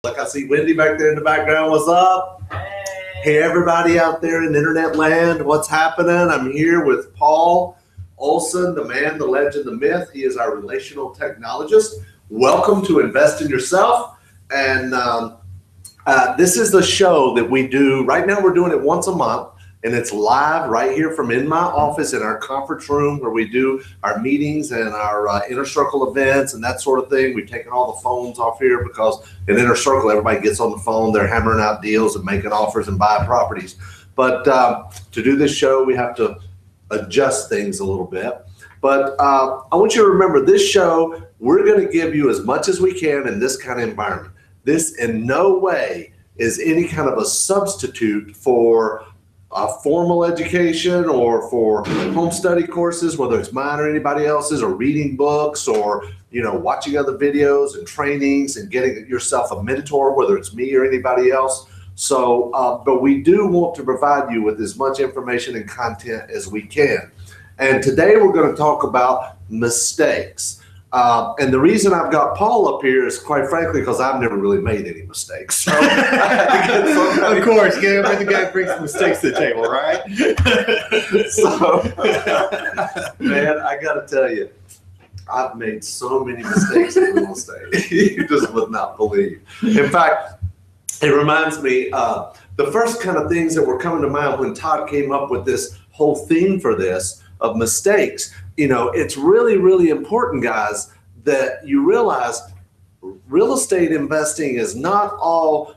Look, I see Wendy back there in the background. What's up? Hey, everybody out there in internet land, what's happening? I'm here with Paul Olson, the man, the legend, the myth. He is our relational technologist. Welcome to Invest in Yourself. And this is the show that we do. Right now, we're doing it once a month. And it's live right here from in my office in our conference room where we do our meetings and our inner circle events and that sort of thing. We've taken all the phones off here because in inner circle, everybody gets on the phone. They're hammering out deals and making offers and buying properties. But to do this show, we have to adjust things a little bit. But I want you to remember this show, we're going to give you as much as we can in this kind of environment. This in no way is any kind of a substitute for formal education or for home study courses, whether it's mine or anybody else's, or reading books, or watching other videos and trainings and getting yourself a mentor, whether it's me or anybody else. So but we do want to provide you with as much information and content as we can. And today we're going to talk about mistakes. And the reason I've got Paul up here is, quite frankly, because I've never really made any mistakes. So of course, you gotta bring the guy who brings some mistakes to the table, right? So, man, I got to tell you, I've made so many mistakes in real estate. You just would not believe. In fact, it reminds me, the first kind of things that were coming to mind when Todd came up with this whole theme for this of mistakes. It's really, really important, guys, that you realize real estate investing is not all,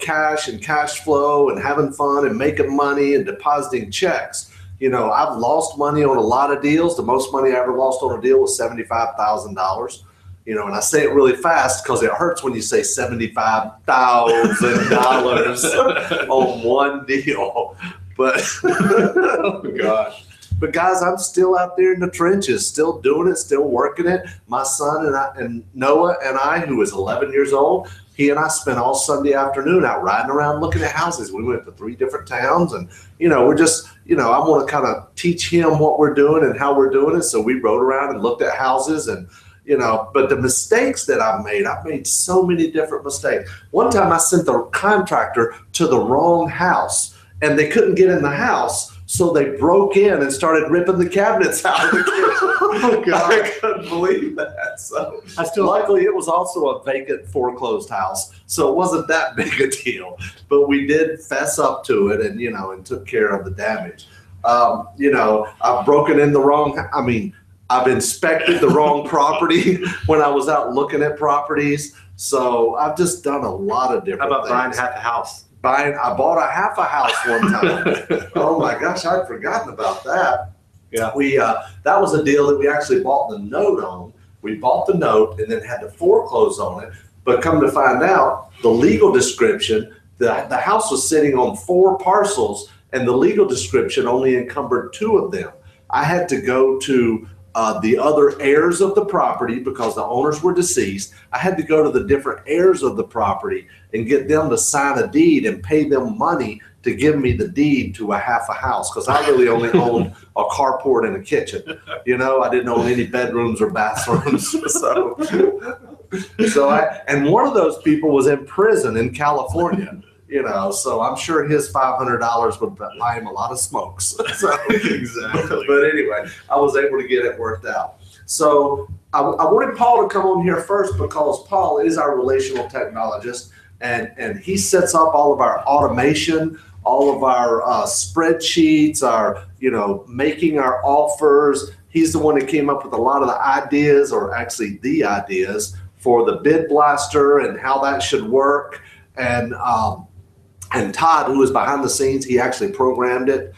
cash and cash flow and having fun and making money and depositing checks. I've lost money on a lot of deals. The most money I ever lost on a deal was $75,000. And I say it really fast because it hurts when you say $75,000 on one deal. But oh gosh. But guys, I'm still out there in the trenches, still doing it, still working it. My son and Noah and I, who is 11 years old, he and I spent all Sunday afternoon out riding around looking at houses. We went to 3 different towns, and we're just, I want to kind of teach him what we're doing and how we're doing it. So we rode around and looked at houses, and but the mistakes that I've made so many different mistakes. One time I sent the contractor to the wrong house, and they couldn't get in the house. So they broke in and started ripping the cabinets out of the kitchen. Oh, God. I couldn't believe that. So luckily, it was also a vacant foreclosed house. So it wasn't that big a deal. But we did fess up to it and, and took care of the damage. I've broken in the wrong, I've inspected the wrong property when I was out looking at properties. So I've just done a lot of different things. How about buying half a house? I bought a half a house one time. Oh my gosh, I'd forgotten about that. Yeah, that was a deal that we actually bought the note on. We bought the note and then had to foreclose on it. But come to find out, the legal description, the house was sitting on 4 parcels, and the legal description only encumbered 2 of them. I had to go to the other heirs of the property because the owners were deceased. I had to go to the different heirs of the property and get them to sign a deed and pay them money to give me the deed to a half a house, because I really only owned a carport and a kitchen. I didn't own any bedrooms or bathrooms. And one of those people was in prison in California. So I'm sure his $500 would buy him a lot of smokes. Exactly. But anyway, I was able to get it worked out. So I wanted Paul to come on here first because Paul is our relational technologist, and he sets up all of our automation, all of our spreadsheets, our, making our offers. He's the one that came up with a lot of the ideas, or actually the ideas, for the bid blaster and how that should work. And Todd, who was behind the scenes, he actually programmed it.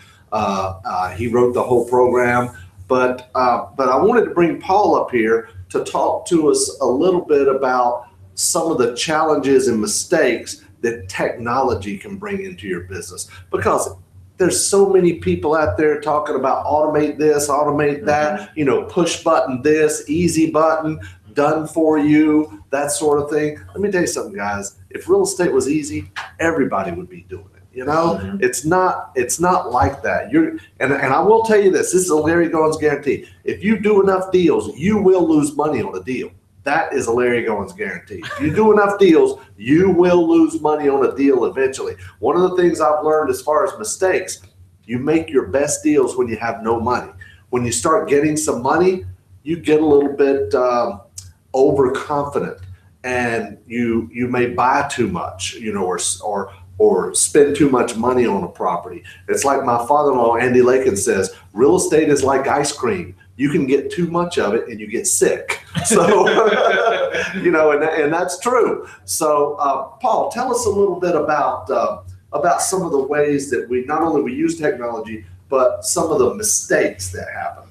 He wrote the whole program. But I wanted to bring Paul up here to talk to us a little bit about some of the challenges and mistakes that technology can bring into your business. Because there's so many people out there talking about automate this, automate that, push button this, easy button, done for you, that sort of thing. Let me tell you something, guys. If real estate was easy, everybody would be doing it. It's not like that. And I will tell you this. This is a Larry Goins guarantee. If you do enough deals, you will lose money on a deal. that is a Larry Goins guarantee. If you do enough deals, you will lose money on a deal eventually. One of the things I've learned as far as mistakes, you make your best deals when you have no money. When you start getting some money, you get a little bit overconfident, and you may buy too much, or spend too much money on a property. It's like my father-in-law, Andy Lakin, says, real estate is like ice cream. You can get too much of it and you get sick. So, and that's true. So, Paul, tell us a little bit about some of the ways that we not only we use technology, but some of the mistakes that happen.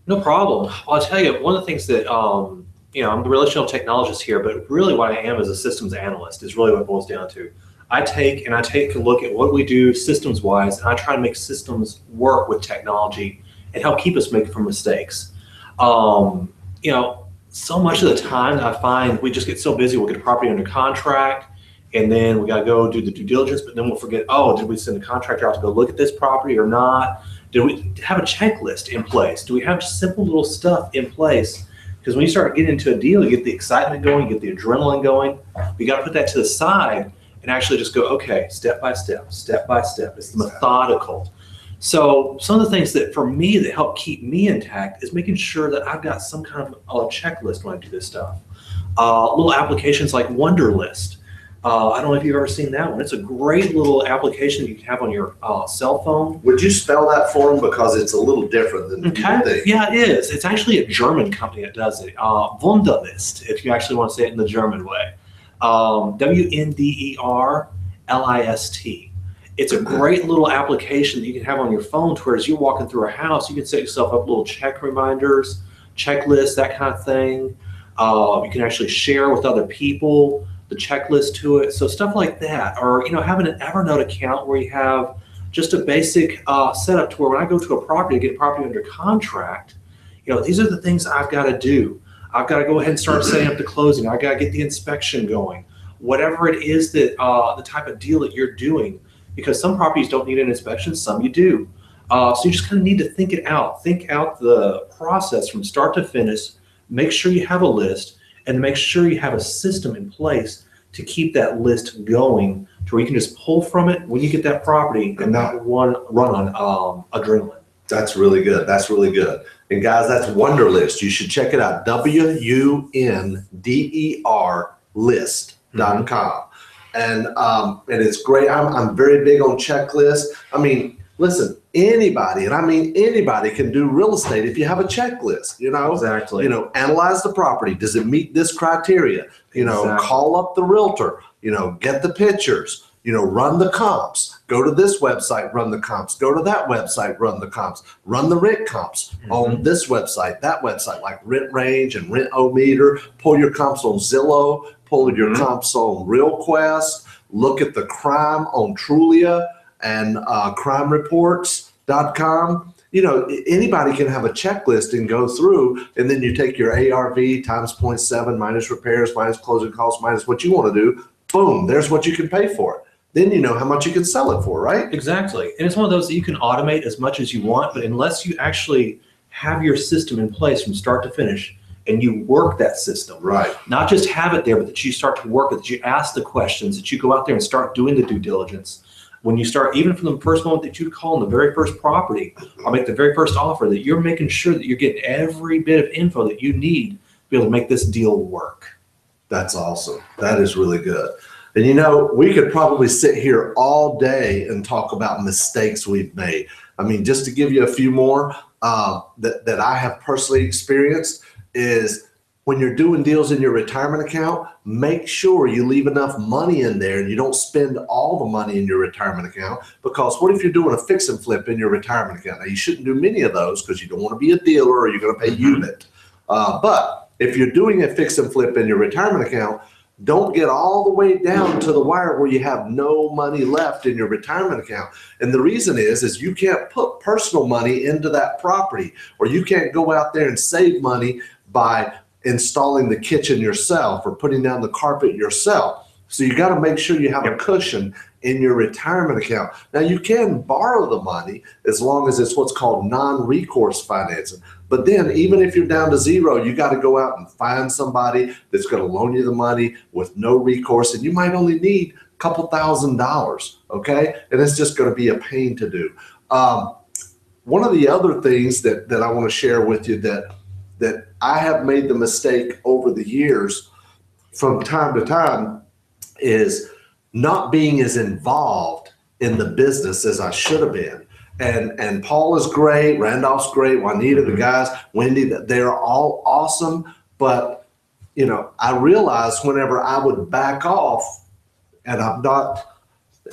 No problem. Well, I'll tell you, one of the things that, I'm the relational technologist here, but really what I am is a systems analyst is really what it boils down to. I take a look at what we do systems-wise, and I try to make systems work with technology and help keep us from mistakes. So much of the time I find we just get so busy, we'll get a property under contract, and then we got to go do the due diligence, but then we'll forget, did we send a contractor out to go look at this property or not? Did we have a checklist in place? Do we have simple little stuff in place? Because when you start getting into a deal, you get the excitement going, you get the adrenaline going. You got to put that to the side and actually just go, okay, step by step, step by step. It's methodical. So some of the things that for me that help keep me intact is making sure that I've got some kind of a checklist when I do this stuff. Little applications like Wunderlist. I don't know if you've ever seen that one. It's a great little application that you can have on your cell phone. Would you spell that for them, because it's a little different than you think? Yeah, it is. It's actually a German company that does it. Wunderlist, if you actually want to say it in the German way. Wunderlist. It's a great little application that you can have on your phone to where as you're walking through a house, you can set yourself up little check reminders, checklists, that kind of thing. You can actually share with other people the checklist to it. So stuff like that, or having an Evernote account where you have just a basic setup to where when I go to a property to get a property under contract, these are the things I've got to do. I've got to go ahead and start setting up the closing. I've got to get the inspection going. Whatever it is that the type of deal that you're doing, because some properties don't need an inspection, some you do. So you just kind of need to think it out. Think out the process from start to finish. Make sure you have a list, and make sure you have a system in place to keep that list going to where you can just pull from it when you get that property and not run on adrenaline. That's really good. That's really good. And guys, that's Wunderlist. You should check it out. WUNDER list.com. And it's great. I'm very big on checklists. I mean, listen, anybody, and I mean anybody, can do real estate if you have a checklist. Exactly. Analyze the property. Does it meet this criteria? Exactly. Call up the realtor. Get the pictures. Run the comps. Go to this website, run the comps. Go to that website, run the comps. Run the rent comps on this website, that website, like Rent Range and Rent-O-Meter. Pull your comps on Zillow. Pull your comps on RealQuest. Look at the crime on Trulia and crimereports.com. Anybody can have a checklist and go through, and then you take your ARV times 0.7 minus repairs, minus closing costs, minus what you want to do. Boom, there's what you can pay for it. Then you know how much you can sell it for, right? Exactly. And it's one of those that you can automate as much as you want, but unless you actually have your system in place from start to finish and you work that system, right? Not just have it there, but that you start to work it, that you ask the questions, that you go out there and start doing the due diligence. When you start, even from the first moment that you call on the very first property or make the very first offer, that you're making sure that you're getting every bit of info that you need to be able to make this deal work. That's awesome. That is really good. And we could probably sit here all day and talk about mistakes we've made. I mean, just to give you a few more that I have personally experienced is when you're doing deals in your retirement account, make sure you leave enough money in there and you don't spend all the money in your retirement account, because what if you're doing a fix and flip in your retirement account? Now, you shouldn't do many of those because you don't want to be a dealer or you're going to pay unit. But if you're doing a fix and flip in your retirement account, don't get all the way down to the wire where you have no money left in your retirement account. And the reason is you can't put personal money into that property, or you can't go out there and save money by installing the kitchen yourself or putting down the carpet yourself. So you got to make sure you have a cushion in your retirement account. Now, you can borrow the money as long as it's what's called non-recourse financing. But then even if you're down to zero, you got to go out and find somebody that's going to loan you the money with no recourse. And you might only need a couple $1,000s, okay? And it's just going to be a pain to do. One of the other things that I want to share with you that I have made the mistake over the years from time to time is not being as involved in the business as I should have been. And Paul is great, Randolph's great, Juanita, the guys, Wendy, they're all awesome. But, you know, I realized whenever I would back off and I'm not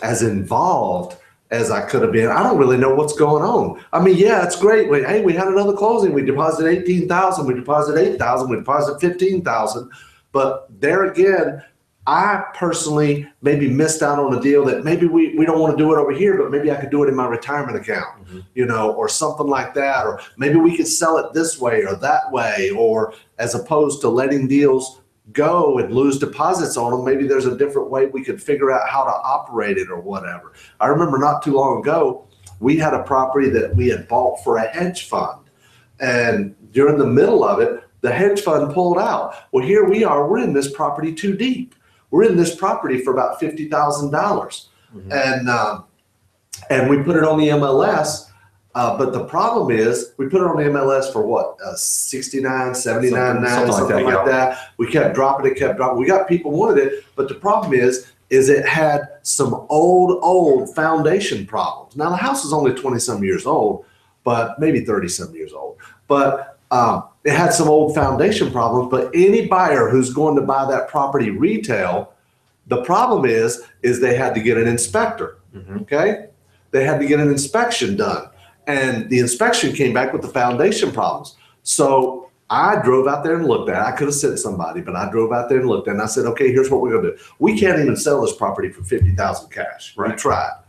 as involved as I could have been, I don't really know what's going on. I mean, yeah, it's great. Hey, we had another closing. We deposited 18,000. We deposited 8,000. We deposited 15,000. But there again, I personally maybe missed out on a deal that maybe we don't want to do it over here, but maybe I could do it in my retirement account, you know, or something like that. Or maybe we could sell it this way or that way, or as opposed to letting deals go and lose deposits on them, maybe there's a different way we could figure out how to operate it or whatever. I remember not too long ago, we had a property that we had bought for a hedge fund. And during the middle of it, the hedge fund pulled out. Well, here we are, we're in this property too deep. We're in this property for about $50,000. And we put it on the MLS. But the problem is we put it on the MLS for what? 69, 79, something like that. We kept dropping it, kept dropping. We got people wanted it, but the problem is it had some old foundation problems. Now the house is only 20 some years old, but maybe 30 some years old. But it had some old foundation problems. But any buyer who's going to buy that property retail, the problem is they had to get an inspector. Okay, they had to get an inspection done. And the inspection came back with the foundation problems. So I drove out there and looked at it. I could have sent somebody, but I drove out there and looked at it. And I said, okay, here's what we're going to do. We can't even sell this property for $50,000 cash. Right. We tried.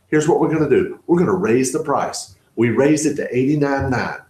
Here's what we're going to do. We're going to raise the price. We raised it to $89,900.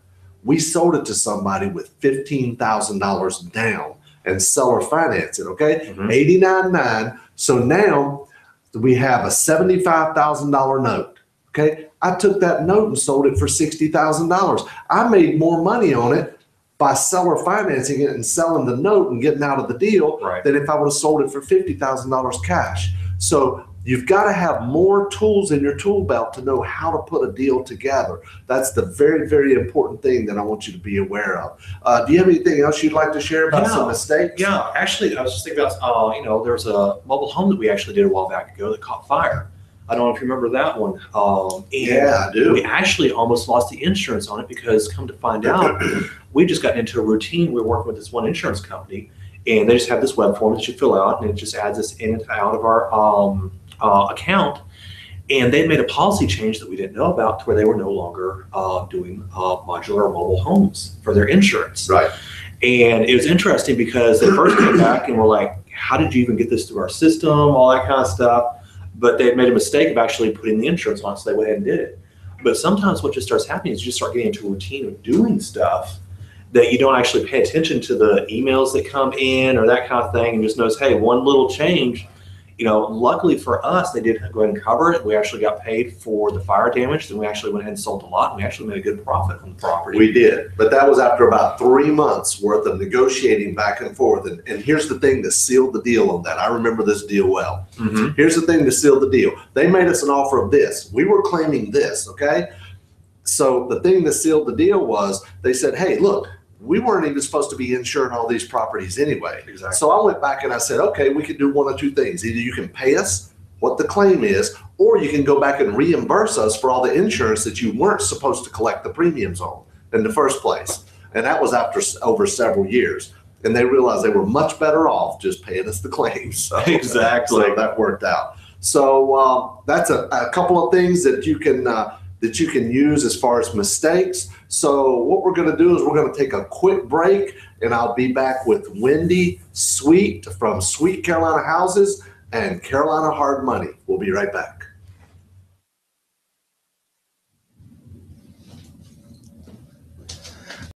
We sold it to somebody with $15,000 down and seller finance it, okay? $89,900. So now we have a $75,000 note, okay? I took that note and sold it for $60,000. I made more money on it by seller financing it and selling the note and getting out of the deal than if I would have sold it for $50,000 cash. So you've got to have more tools in your tool belt to know how to put a deal together. That's the very, very important thing that I want you to be aware of. Do you have anything else you'd like to share about some mistakes? Yeah, actually, I was just thinking about, you know, there was a mobile home that we actually did a while back ago that caught fire. I don't know if you remember that one. Yeah, I do. We actually almost lost the insurance on it because, come to find out, we just got into a routine. We were working with this one insurance company, and they just have this web form that you fill out, and it just adds us in and out of our account. And they made a policy change that we didn't know about to where they were no longer doing modular or mobile homes for their insurance. Right. And it was interesting because they first came back and were like, how did you even get this through our system, all that kind of stuff. But they made a mistake of actually putting the insurance on, so they went ahead and did it. But sometimes what just starts happening is you just start getting into a routine of doing stuff that you don't actually pay attention to the emails that come in or that kind of thing, and just notice, hey, one little change. You know, luckily for us, they did go ahead and cover it. We actually got paid for the fire damage. Then we actually went ahead and sold a lot, and we actually made a good profit from the property. We did, but that was after about 3 months worth of negotiating back and forth. And here's the thing that sealed the deal on that. I remember this deal well. Here's the thing that sealed the deal. They made us an offer of this. We were claiming this, okay? So the thing that sealed the deal was they said, hey, look, we weren't even supposed to be insuring all these properties anyway. Exactly. So I went back and I said, okay, we could do one of two things. Either you can pay us what the claim is, or you can go back and reimburse us for all the insurance that you weren't supposed to collect the premiums on in the first place. And that was after over several years. And they realized they were much better off just paying us the claims. So, exactly. So that worked out. So that's a couple of things that you can use as far as mistakes. So what we're going to do is we're going to take a quick break, and I'll be back with Wendy Sweet from Sweet Carolina Houses and Carolina Hard Money. We'll be right back.